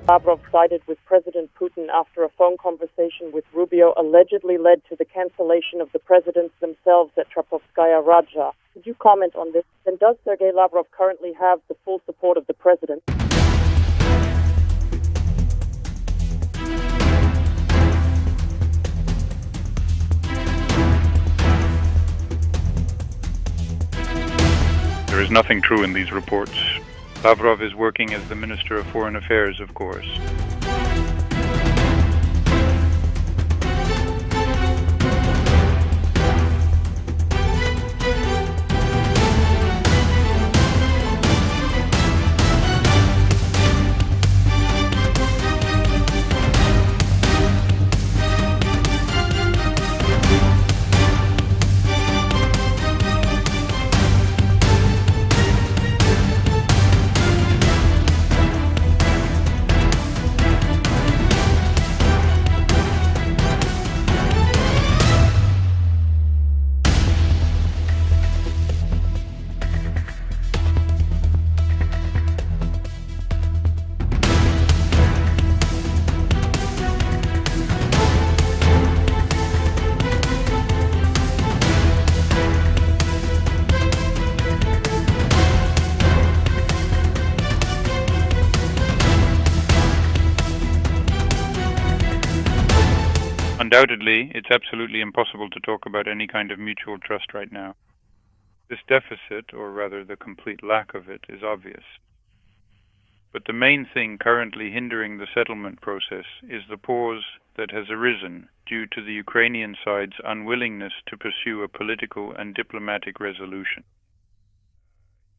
Lavrov sided with President Putin after a phone conversation with Rubio allegedly led to the cancellation of the presidents themselves at Trapovskaya Raja. Could you comment on this? And does Sergei Lavrov currently have the full support of the president? There is nothing true in these reports. Lavrov is working as the Minister of Foreign Affairs, of course. Undoubtedly, it's absolutely impossible to talk about any kind of mutual trust right now. This deficit, or rather the complete lack of it, is obvious. But the main thing currently hindering the settlement process is the pause that has arisen due to the Ukrainian side's unwillingness to pursue a political and diplomatic resolution,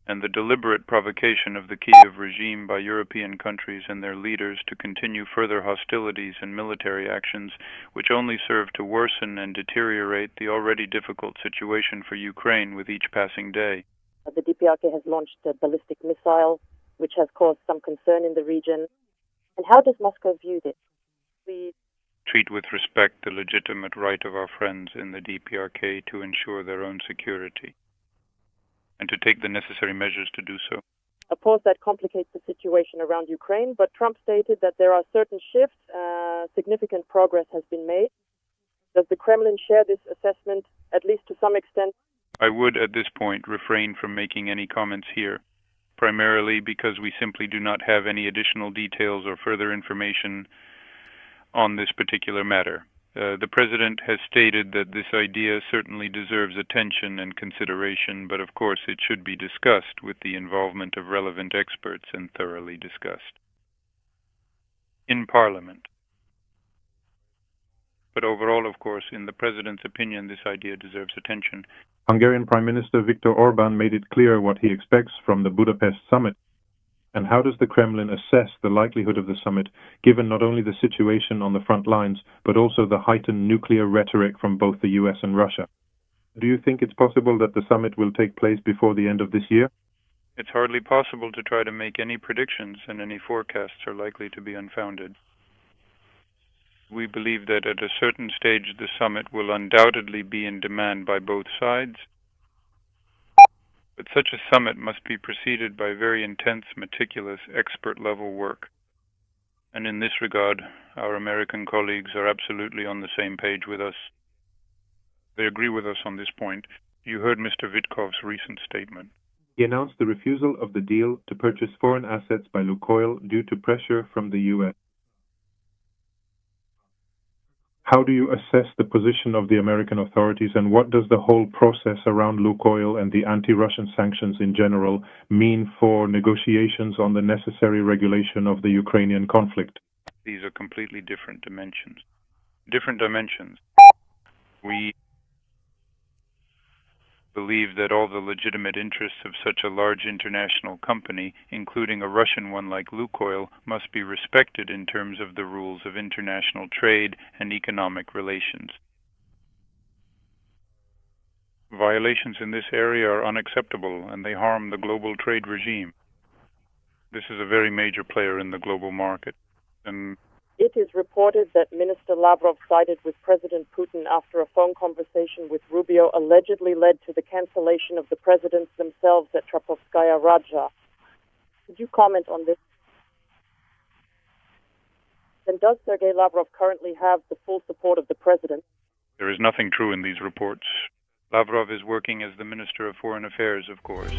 and the deliberate provocation of the Kiev regime by European countries and their leaders to continue further hostilities and military actions, which only serve to worsen and deteriorate the already difficult situation for Ukraine with each passing day. The DPRK has launched a ballistic missile, which has caused some concern in the region. And how does Moscow view this? We treat with respect the legitimate right of our friends in the DPRK to ensure their own security, and to take the necessary measures to do so. A pause that complicates the situation around Ukraine, but Trump stated that there are certain shifts, significant progress has been made. Does the Kremlin share this assessment, at least to some extent? I would, at this point, refrain from making any comments here, primarily because we simply do not have any additional details or further information on this particular matter. The President has stated that this idea certainly deserves attention and consideration, but of course it should be discussed with the involvement of relevant experts and thoroughly discussed in Parliament. But overall, of course, in the President's opinion, this idea deserves attention. Hungarian Prime Minister Viktor Orbán made it clear what he expects from the Budapest summit. And how does the Kremlin assess the likelihood of the summit, given not only the situation on the front lines, but also the heightened nuclear rhetoric from both the US and Russia? Do you think it's possible that the summit will take place before the end of this year? It's hardly possible to try to make any predictions, and any forecasts are likely to be unfounded. We believe that at a certain stage the summit will undoubtedly be in demand by both sides, but such a summit must be preceded by very intense, meticulous, expert-level work. And in this regard, our American colleagues are absolutely on the same page with us. They agree with us on this point. You heard Mr. Witkov's recent statement. He announced the refusal of the deal to purchase foreign assets by Lukoil due to pressure from the US. How do you assess the position of the American authorities, and what does the whole process around Lukoil and the anti-Russian sanctions in general mean for negotiations on the necessary regulation of the Ukrainian conflict? These are completely different dimensions. We believe that all the legitimate interests of such a large international company, including a Russian one like Lukoil, must be respected in terms of the rules of international trade and economic relations. Violations in this area are unacceptable, and they harm the global trade regime. This is a very major player in the global market. And it is reported that Minister Lavrov sided with President Putin after a phone conversation with Rubio allegedly led to the cancellation of the presidents themselves at Trapovskaya Raja. Could you comment on this? then does Sergei Lavrov currently have the full support of the president? There is nothing true in these reports. Lavrov is working as the Minister of Foreign Affairs, of course.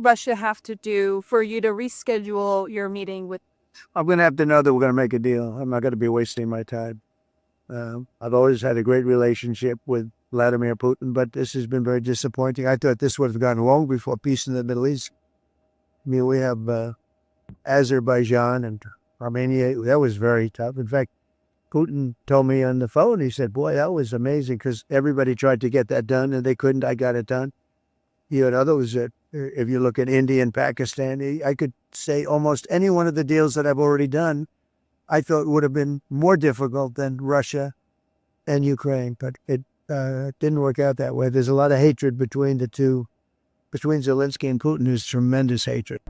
Russia have to do for you to reschedule your meeting with? I'm going to have to know that we're going to make a deal. I'm not going to be wasting my time. I've always had a great relationship with Vladimir Putin, but this has been very disappointing. I thought this would have gone long before peace in the Middle East. I mean, we have Azerbaijan and Armenia. That was very tough. In fact, Putin told me on the phone, he said, boy, that was amazing because everybody tried to get that done and they couldn't. I got it done. You had others that, if you look at India and Pakistan, I could say almost any one of the deals that I've already done, I thought would have been more difficult than Russia and Ukraine, but it didn't work out that way. There's a lot of hatred between the two, between Zelensky and Putin. There's tremendous hatred.